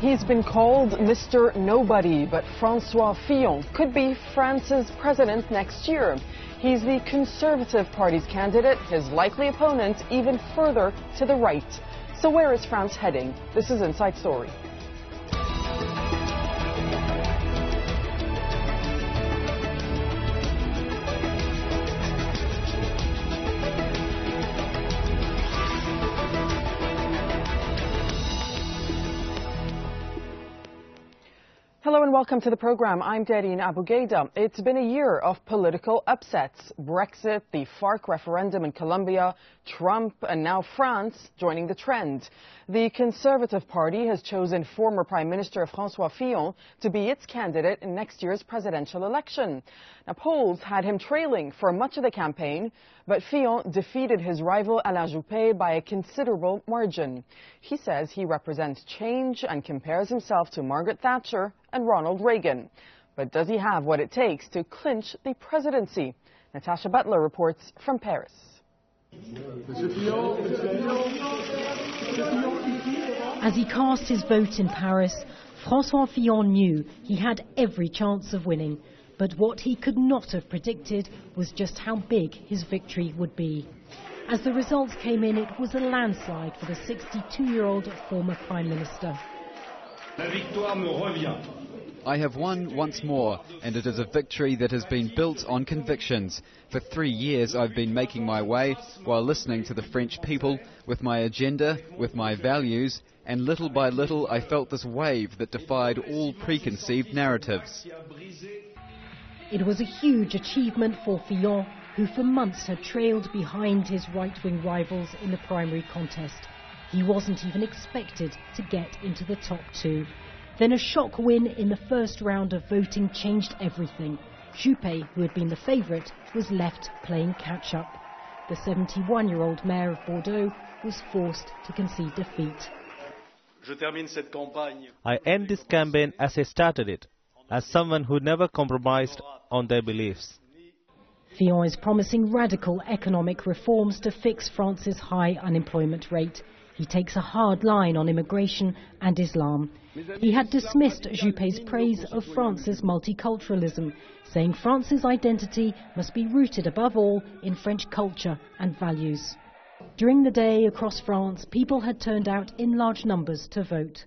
He's been called Mr. Nobody, but Francois Fillon could be France's president next year. He's the Conservative Party's candidate, his likely opponent even further to the right. So where is France heading? This is Inside Story. Hello and welcome to the program. I'm Darine Abougaida. It's been a year of political upsets. Brexit, the FARC referendum in Colombia, Trump, and now France joining the trend. The Conservative Party has chosen former Prime Minister Francois Fillon to be its candidate in next year's presidential election. Now, polls had him trailing for much of the campaign, but Fillon defeated his rival Alain Juppe by a considerable margin. He says he represents change and compares himself to Margaret Thatcher and Ronald Reagan. But does he have what it takes to clinch the presidency? Natasha Butler reports from Paris. As he cast his vote in Paris, Francois Fillon knew he had every chance of winning. But what he could not have predicted was just how big his victory would be. As the results came in, it was a landslide for the 62-year-old former Prime Minister. I have won once more, and it is a victory that has been built on convictions. For 3 years I've been making my way while listening to the French people with my agenda, with my values, and little by little I felt this wave that defied all preconceived narratives. It was a huge achievement for Fillon, who for months had trailed behind his right-wing rivals in the primary contest. He wasn't even expected to get into the top two. Then a shock win in the first round of voting changed everything. Juppe, who had been the favourite, was left playing catch-up. The 71-year-old mayor of Bordeaux was forced to concede defeat. I end this campaign as I started it, as someone who never compromised on their beliefs. Fillon is promising radical economic reforms to fix France's high unemployment rate. He takes a hard line on immigration and Islam. He had dismissed Juppé's praise of France's multiculturalism, saying France's identity must be rooted above all in French culture and values. During the day across France, people had turned out in large numbers to vote.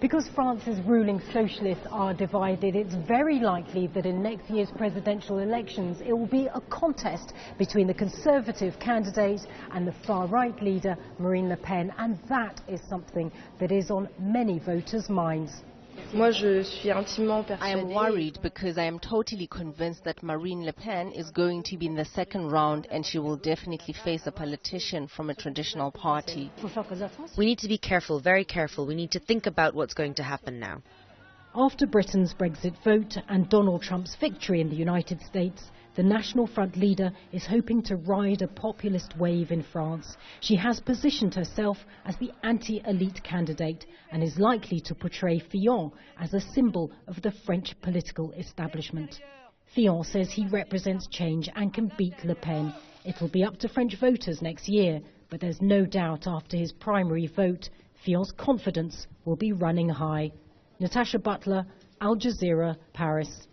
Because France's ruling socialists are divided, it's very likely that in next year's presidential elections it will be a contest between the Conservative candidate and the far-right leader, Marine Le Pen, and that is something that is on many voters' minds. I am worried because I am totally convinced that Marine Le Pen is going to be in the second round and she will definitely face a politician from a traditional party. We need to be careful, very careful. We need to think about what's going to happen now. After Britain's Brexit vote and Donald Trump's victory in the United States, the National Front leader is hoping to ride a populist wave in France. She has positioned herself as the anti-elite candidate and is likely to portray Fillon as a symbol of the French political establishment. Fillon says he represents change and can beat Le Pen. It will be up to French voters next year, but there's no doubt after his primary vote, Fillon's confidence will be running high. Natasha Butler, Al Jazeera, Paris.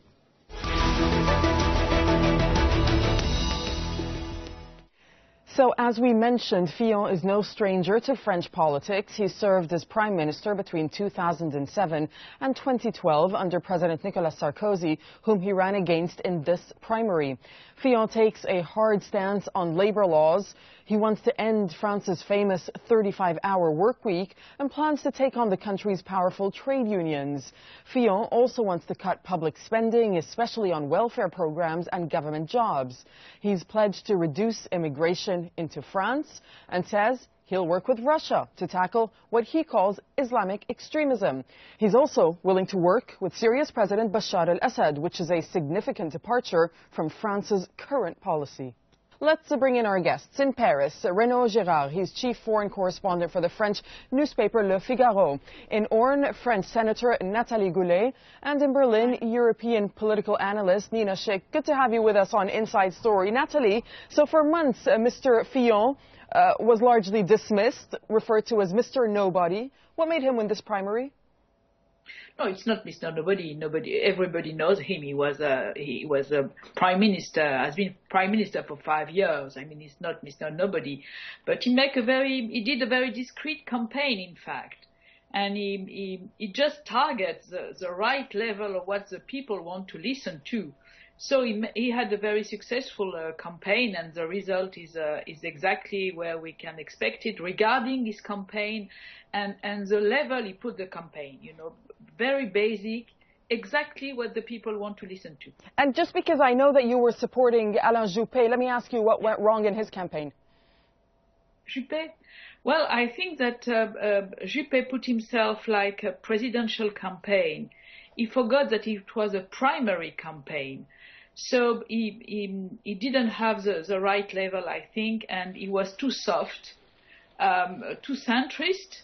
So, as we mentioned, Fillon is no stranger to French politics. He served as Prime Minister between 2007 and 2012 under President Nicolas Sarkozy, whom he ran against in this primary. Fillon takes a hard stance on labor laws. He wants to end France's famous 35-hour work week and plans to take on the country's powerful trade unions. Fillon also wants to cut public spending, especially on welfare programs and government jobs. He's pledged to reduce immigration into France and says he'll work with Russia to tackle what he calls Islamic extremism. He's also willing to work with Syria's President Bashar al-Assad, which is a significant departure from France's current policy. Let's bring in our guests. In Paris, Renaud Girard, he's chief foreign correspondent for the French newspaper Le Figaro. In Orne, French Senator Nathalie Goulet. And in Berlin, European political analyst Nina Schick. Good to have you with us on Inside Story. Nathalie, so for months, Mr. Fillon was largely dismissed, referred to as Mr. Nobody. What made him win this primary? No, it's not Mr. Nobody. Everybody knows him. He was a prime minister. Has been prime minister for 5 years. I mean, he's not Mr. Nobody, but he did a very discreet campaign, in fact, and he just targets the right level of what the people want to listen to. So he had a very successful campaign, and the result is exactly where we can expect it regarding his campaign and the level he put the campaign. Very basic, exactly what the people want to listen to. And just because I know that you were supporting Alain Juppe, let me ask you what went wrong in his campaign. Juppe? Well, I think that Juppe put himself like a presidential campaign. He forgot that it was a primary campaign. So he didn't have the right level, I think, and he was too soft, too centrist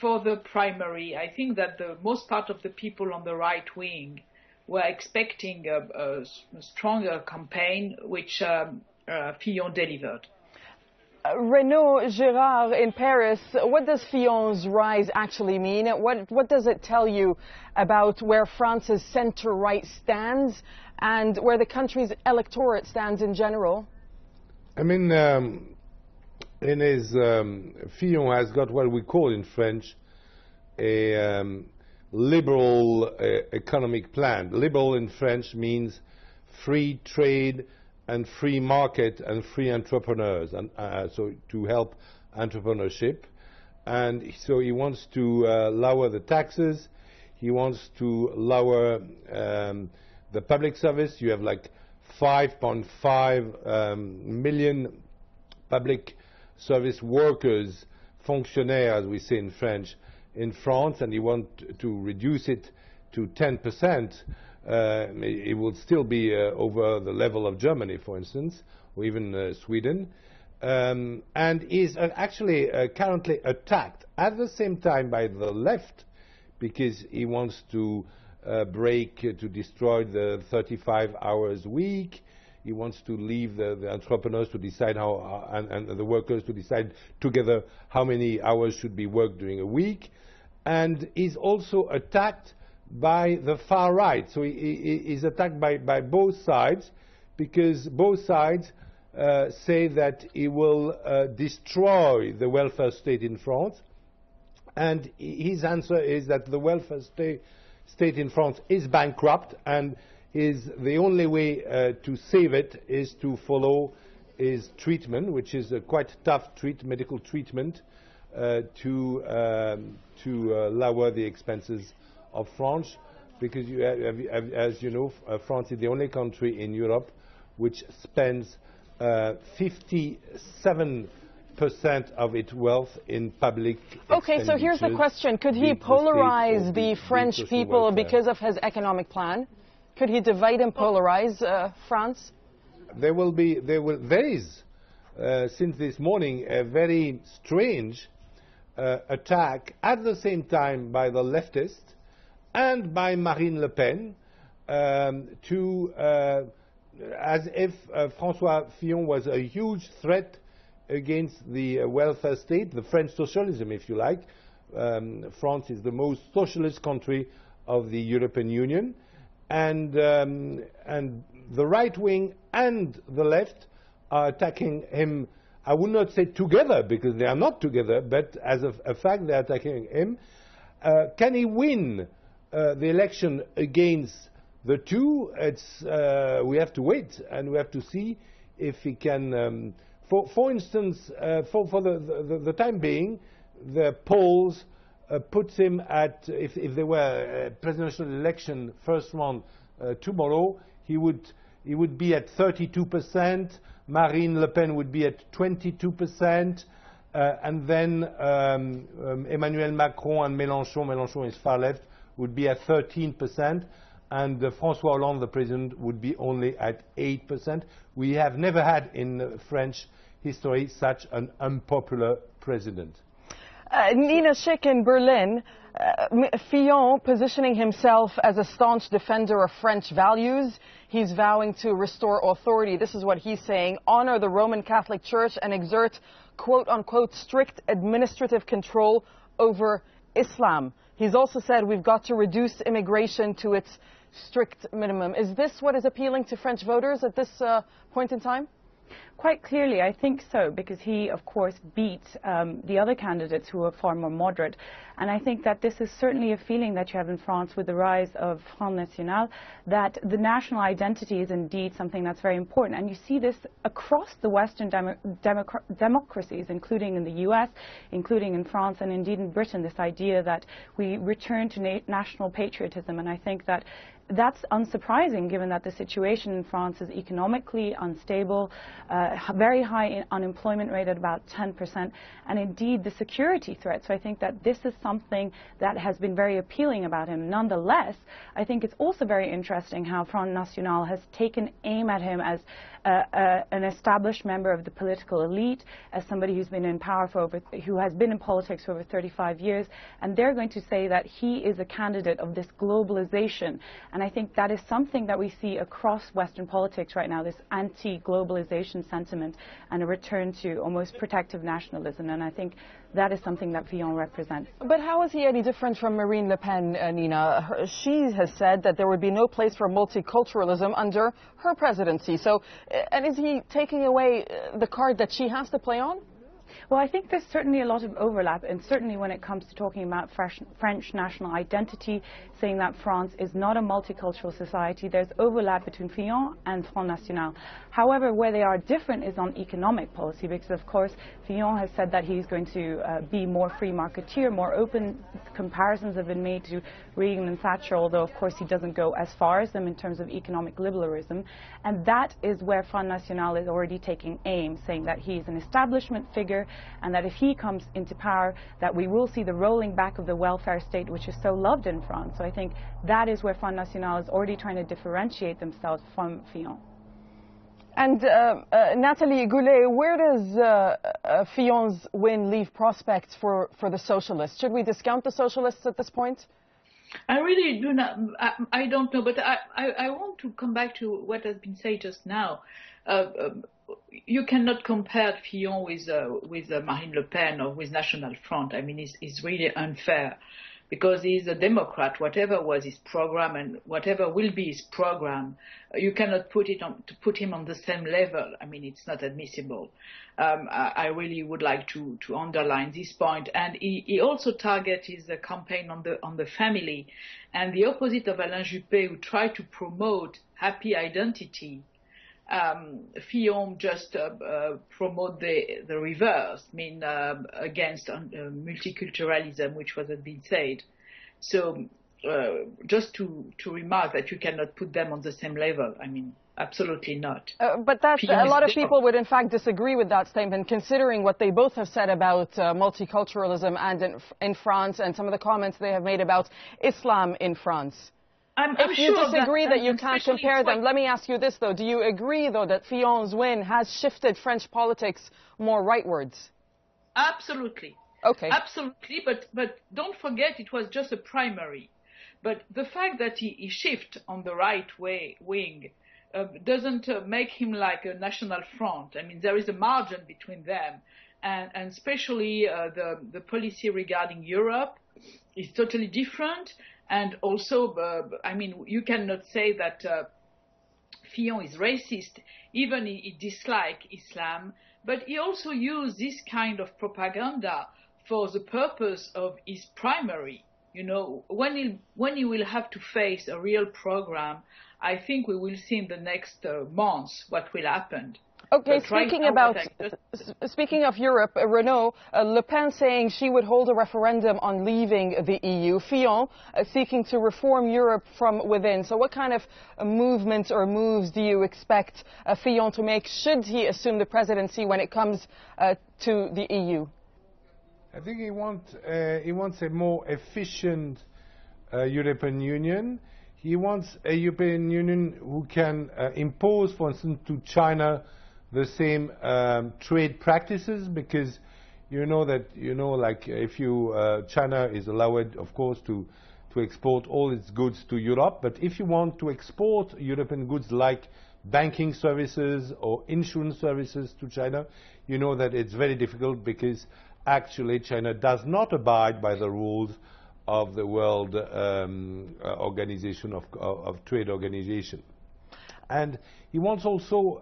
for the primary. I think that the most part of the people on the right wing were expecting a stronger campaign, which Fillon delivered. Renaud Girard in Paris, what does Fillon's rise actually mean? What does it tell you about where France's centre-right stands and where the country's electorate stands in general? I mean, in his Fillon has got what we call in French a liberal economic plan. Liberal in French means free trade and free market and free entrepreneurs, and so to help entrepreneurship. And so he wants to lower the taxes. He wants to lower the public service. You have like 5.5 million public service workers, fonctionnaires, as we say in French, in France, and he wants to reduce it to 10%. It will still be over the level of Germany, for instance, or even Sweden, and is actually currently attacked at the same time by the left, because he wants to to destroy the 35 hours week. He wants to leave the entrepreneurs to decide how, and the workers to decide together how many hours should be worked during a week, and is also attacked by the far right. So he is attacked by both sides, because both sides say that he will destroy the welfare state in France, and his answer is that the welfare state in France is bankrupt, and the only way to save it is to follow his treatment, which is a quite tough medical treatment to lower the expenses of France, because as you know, France is the only country in Europe which spends 57% of its wealth in public expenditures. Okay, so here's the question. Could he polarize the French people because of his economic plan? Could he divide and polarize France? There is, since this morning, a very strange attack at the same time by the leftists and by Marine Le Pen, as if Francois Fillon was a huge threat against the welfare state, the French socialism, if you like. France is the most socialist country of the European Union, and the right wing and the left are attacking him. I would not say together, because they are not together, but as a fact they are attacking him. Can he win the election against the two? We have to wait, and we have to see if he can. For instance, for the time being, the polls puts him at, if there were a presidential election first round tomorrow, he would be at 32%. Marine Le Pen would be at 22%, and then Emmanuel Macron and Mélenchon is far left, would be at 13%, and François Hollande, the president, would be only at 8%. We have never had in French history such an unpopular president. Nina Schick in Berlin, Fillon positioning himself as a staunch defender of French values. He's vowing to restore authority. This is what he's saying: honor the Roman Catholic Church and exert, quote unquote, strict administrative control over Islam. He's also said we've got to reduce immigration to its strict minimum. Is this what is appealing to French voters at this point in time? Quite clearly, I think so, because he, of course, beat the other candidates who are far more moderate. And I think that this is certainly a feeling that you have in France with the rise of Front National, that the national identity is indeed something that's very important. And you see this across the Western democracies, including in the US, including in France, and indeed in Britain, this idea that we return to national patriotism. And I think that that's unsurprising, given that the situation in France is economically unstable, very high unemployment rate at about 10%, and indeed the security threat. So I think that this is something that has been very appealing about him. Nonetheless, I think it's also very interesting how Front National has taken aim at him as an established member of the political elite, as somebody who's been in power who has been in politics for over 35 years, and they're going to say that he is a candidate of this globalization. And I think that is something that we see across Western politics right now, this anti-globalization sentiment and a return to almost protective nationalism. And I think that is something that Fillon represents. But how is he any different from Marine Le Pen, Nina? She has said that there would be no place for multiculturalism under her presidency. So, and is he taking away the card that she has to play on? Well, I think there's certainly a lot of overlap, and certainly when it comes to talking about French national identity, saying that France is not a multicultural society, there's overlap between Fillon and Front National. However, where they are different is on economic policy, because of course Fillon has said that he's going to be more free marketeer, more open. Comparisons have been made to Reagan and Thatcher, although of course he doesn't go as far as them in terms of economic liberalism. And that is where Front National is already taking aim, saying that he's an establishment figure, and that if he comes into power, that we will see the rolling back of the welfare state, which is so loved in France. So I think that is where Front National is already trying to differentiate themselves from Fillon. And Nathalie, Goulet, where does Fillon's win leave prospects for the socialists? Should we discount the socialists at this point? I really do not. I don't know, but I want to come back to what has been said just now. You cannot compare Fillon with Marine Le Pen or with National Front. I mean, it's really unfair, because he's a Democrat. Whatever was his program and whatever will be his program, you cannot put him on the same level. I mean, it's not admissible. I really would like to underline this point. And he also targets his campaign on the family, and the opposite of Alain Juppe, who tried to promote happy identity. Fillon just promote the reverse, I mean, against multiculturalism, which wasn't being said. So just to remark that you cannot put them on the same level. I mean, absolutely not. But that's, a lot of people would in fact disagree with that statement, considering what they both have said about multiculturalism and in France, and some of the comments they have made about Islam in France. If you disagree that you can't compare them, let me ask you this, though. Do you agree, though, that Fillon's win has shifted French politics more rightwards? Absolutely. Okay. Absolutely, but don't forget it was just a primary. But the fact that he shifted on the right wing doesn't make him like a National Front. I mean, there is a margin between them. And especially the policy regarding Europe is totally different. And also, I mean, you cannot say that Fillon is racist, even he dislikes Islam, but he also used this kind of propaganda for the purpose of his primary. You know, when he will have to face a real program, I think we will see in the next months what will happen. Okay, speaking of Europe, Renaud, Le Pen saying she would hold a referendum on leaving the EU, Fillon seeking to reform Europe from within. So what kind of movements or moves do you expect Fillon to make should he assume the presidency when it comes to the EU? I think he wants a more efficient European Union. He wants a European Union who can impose, for instance, to China the same trade practices, because like if China is allowed, of course, to export all its goods to Europe, but if you want to export European goods like banking services or insurance services to China, you know that it's very difficult, because actually China does not abide by the rules of the World Organization of Trade Organization. And he wants also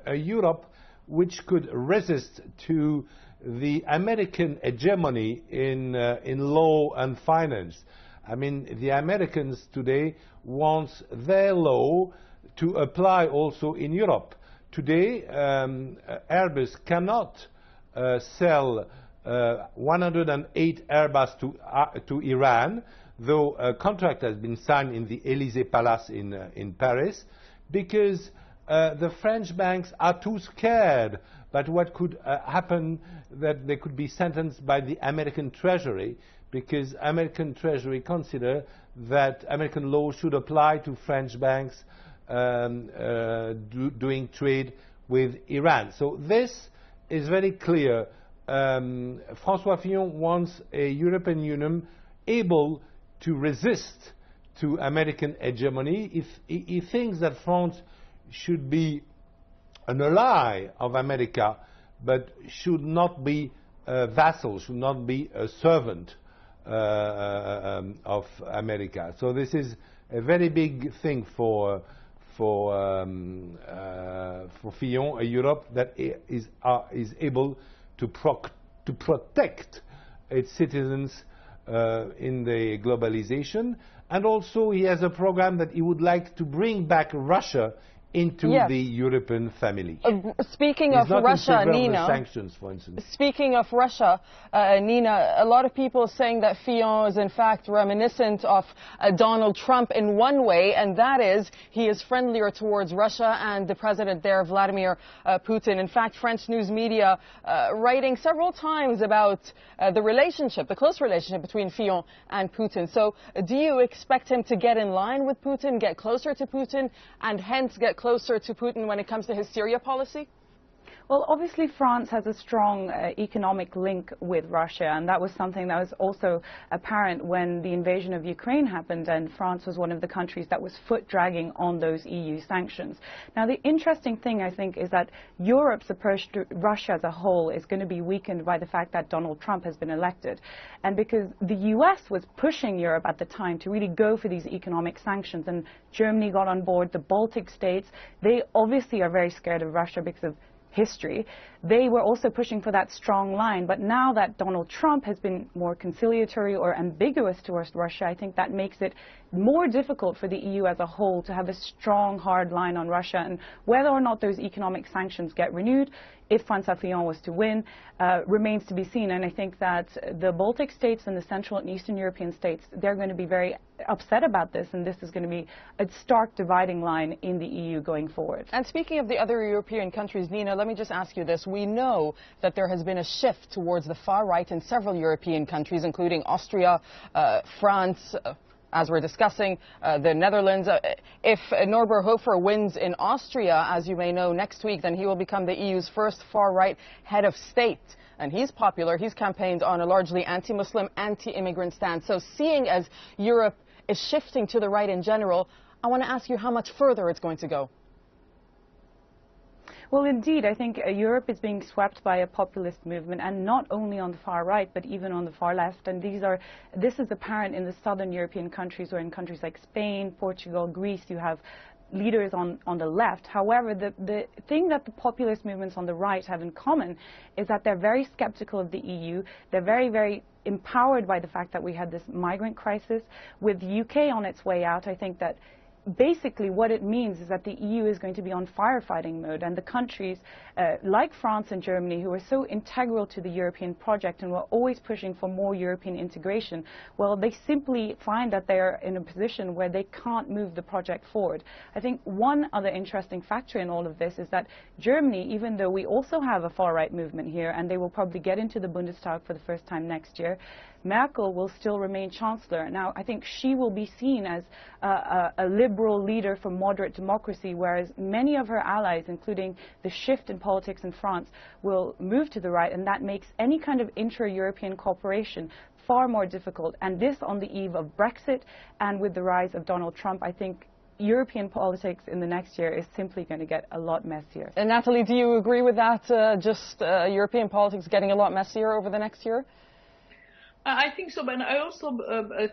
a Europe which could resist to the American hegemony in law and finance. I mean, the Americans today want their law to apply also in Europe. Today, Airbus cannot sell 108 Airbus to Iran, though a contract has been signed in the Élysée Palace in Paris, because the French banks are too scared that what could happen, that they could be sentenced by the American Treasury, because American Treasury consider that American law should apply to French banks doing trade with Iran. So this is very clear. Francois Fillon wants a European Union able to resist to American hegemony. He thinks that France should be an ally of America, but should not be a vassal, should not be a servant of America. So this is a very big thing for Fillon, a Europe that is able to protect its citizens in the globalization. And also he has a program that he would like to bring back Russia into the European family. Speaking of Russia, Nina, sanctions, for instance. Speaking of Russia, Nina, a lot of people are saying that Fillon is in fact reminiscent of Donald Trump in one way, and that is he is friendlier towards Russia and the president there, Vladimir Putin. In fact, French news media writing several times about the relationship, the close relationship between Fillon and Putin. So do you expect him to get in line with Putin, get closer to Putin, and hence get closer to Putin when it comes to his Syria policy? Well, obviously France has a strong economic link with Russia, and that was something that was also apparent when the invasion of Ukraine happened, and France was one of the countries that was foot-dragging on those EU sanctions. Now, the interesting thing, I think, is that Europe's approach to Russia as a whole is going to be weakened by the fact that Donald Trump has been elected. And because the US was pushing Europe at the time to really go for these economic sanctions, and Germany got on board, the Baltic states, they obviously are very scared of Russia because of history. They were also pushing for that strong line, but now that Donald Trump has been more conciliatory or ambiguous towards Russia, I think that makes it more difficult for the EU as a whole to have a strong, hard line on Russia. And whether or not those economic sanctions get renewed, if Francois Fillon was to win, remains to be seen. And I think that the Baltic states and the Central and Eastern European states, they're going to be very upset about this, and this is going to be a stark dividing line in the EU going forward. And speaking of the other European countries, Nina, let me just ask you this. We know that there has been a shift towards the far right in several European countries, including Austria, France, as we're discussing, the Netherlands. If Norbert Hofer wins in Austria, as you may know, next week, then he will become the EU's first far-right head of state. And he's popular. He's campaigned on a largely anti-Muslim, anti-immigrant stance. So seeing as Europe is shifting to the right in general, I want to ask you how much further it's going to go. Well, indeed, I think Europe is being swept by a populist movement, and not only on the far right, but even on the far left. And this is apparent in the southern European countries, or in countries like Spain, Portugal, Greece. You have leaders on the left. However, the thing that the populist movements on the right have in common is that they're very skeptical of the EU. They're very, very empowered by the fact that we had this migrant crisis. With the UK on its way out, I think that basically what it means is that the EU is going to be on firefighting mode, and the countries like France and Germany, who are so integral to the European project and were always pushing for more European integration, well, they simply find that they are in a position where they can't move the project forward. I think one other interesting factor in all of this is that Germany, even though we also have a far-right movement here, and they will probably get into the Bundestag for the first time next year, Merkel will still remain chancellor. Now, I think she will be seen as a liberal leader for moderate democracy, whereas many of her allies, including the shift in politics in France, will move to the right, and that makes any kind of intra-European cooperation far more difficult. And this on the eve of Brexit, and with the rise of Donald Trump, I think European politics in the next year is simply going to get a lot messier. And Nathalie, do you agree with that? European politics getting a lot messier over the next year? I think so, but I also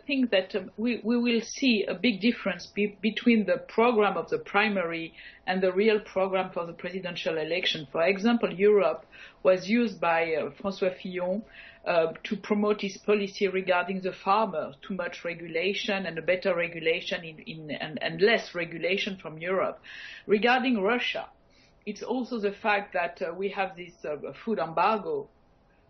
think that we will see a big difference between the program of the primary and the real program for the presidential election. For example, Europe was used by Francois Fillon to promote his policy regarding the farmer, too much regulation and a better regulation and less regulation from Europe. Regarding Russia, it's also the fact that we have this food embargo,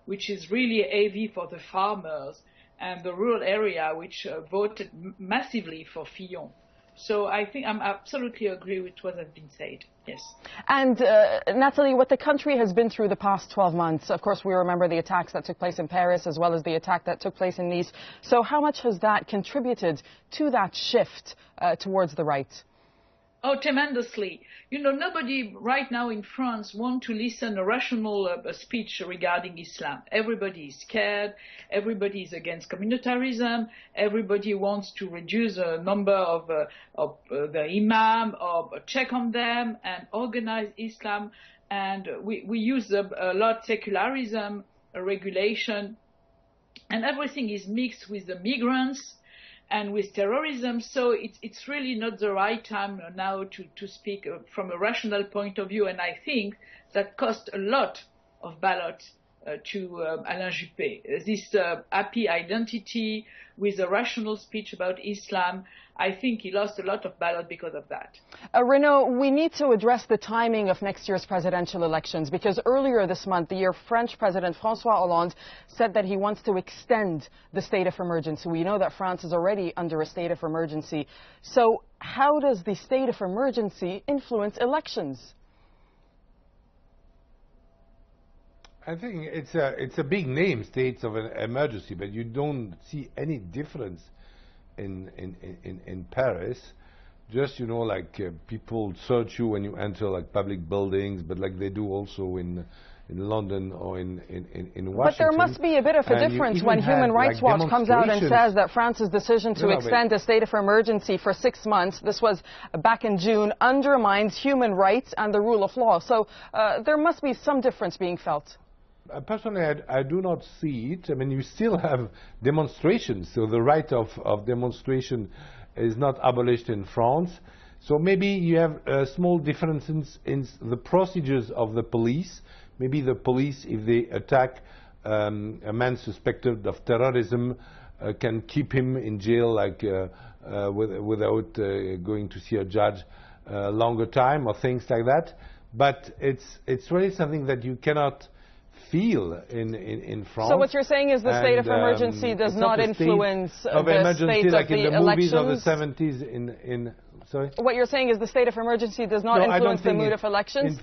which is really heavy for the farmers and the rural area, which voted massively for Fillon. So I think I absolutely agree with what has been said, yes. And Nathalie, what the country has been through the past 12 months, of course we remember the attacks that took place in Paris as well as the attack that took place in Nice. So how much has that contributed to that shift towards the right? Oh, tremendously. You know, nobody right now in France wants to listen to a rational speech regarding Islam. Everybody is scared. Everybody is against communitarism. Everybody wants to reduce the number of the imam, or check on them and organize Islam. And we use a lot secularism, regulation, and everything is mixed with the migrants and with terrorism, so it's really not the right time now to speak from a rational point of view, and I think that cost a lot of ballots to Alain Juppe. This happy identity with a rational speech about Islam, I think he lost a lot of ballots because of that. Renaud, we need to address the timing of next year's presidential elections, because earlier this month, the French President Francois Hollande said that he wants to extend the state of emergency. We know that France is already under a state of emergency. So how does the state of emergency influence elections? I think it's a big name, states of an emergency, but you don't see any difference in Paris. Just, you know, like people search you when you enter like public buildings, but like they do also in London or in Washington. But there must be a bit of a difference when Human Rights Watch comes out and says that France's decision to extend a state of emergency for 6 months, this was back in June, undermines human rights and the rule of law. So there must be some difference being felt. Personally, I do not see it. I mean, you still have demonstrations, so the right of demonstration is not abolished in France. So maybe you have small differences in the procedures of the police. Maybe the police, if they attack a man suspected of terrorism, can keep him in jail like without going to see a judge longer time or things like that. But it's really something that you cannot feel in France. So what you're saying is the state of emergency does not influence the state like of in the elections? movies of the 70s sorry? What you're saying is the state of emergency does not influence the mood of elections?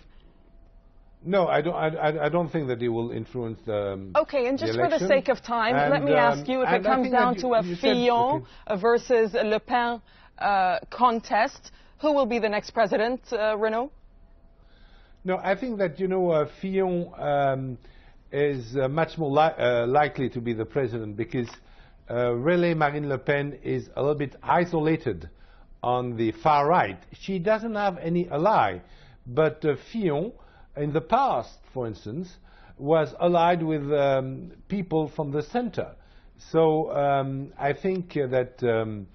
No, I don't think that it will influence the Okay, and just for the sake of time, let me ask you, if it comes down to a Fillon versus a Le Pen contest, who will be the next president, Renaud? No, I think that, you know, Fillon is much more likely to be the president, because really Marine Le Pen is a little bit isolated on the far right. She doesn't have any ally, but Fillon, in the past, for instance, was allied with people from the center. So I think that,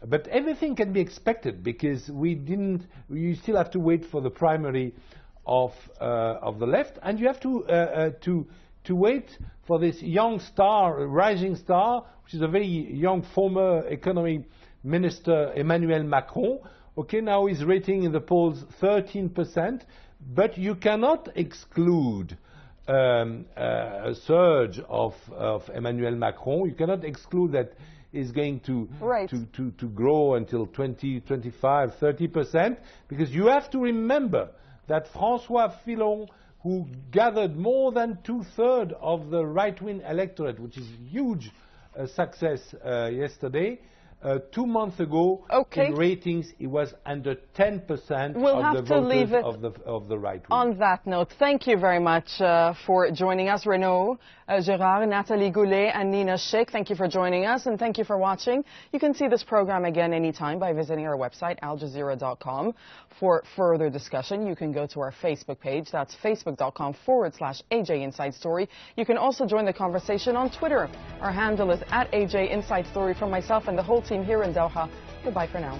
but everything can be expected, because you still have to wait for the primary of the left, and you have to wait for this young star, rising star, which is a very young former economy minister, Emmanuel Macron. Okay, now he's rating in the polls 13%, but you cannot exclude a surge of Emmanuel Macron. You cannot exclude that is going to grow until 20, 25, 30%, because you have to remember that Francois Fillon, who gathered more than 2/3 of the right-wing electorate, which is a huge success yesterday, 2 months ago, in ratings, it was under 10% we'll of the voters it of the right wing. On that note, thank you very much for joining us, Renaud, Gerard, Nathalie Goulet, and Nina Schick. Thank you for joining us, and thank you for watching. You can see this program again anytime by visiting our website, aljazeera.com. For further discussion, you can go to our Facebook page. That's facebook.com/AJ Inside Story. You can also join the conversation on Twitter. Our handle is @AJ Inside Story. From myself and the whole team here in Doha, goodbye for now.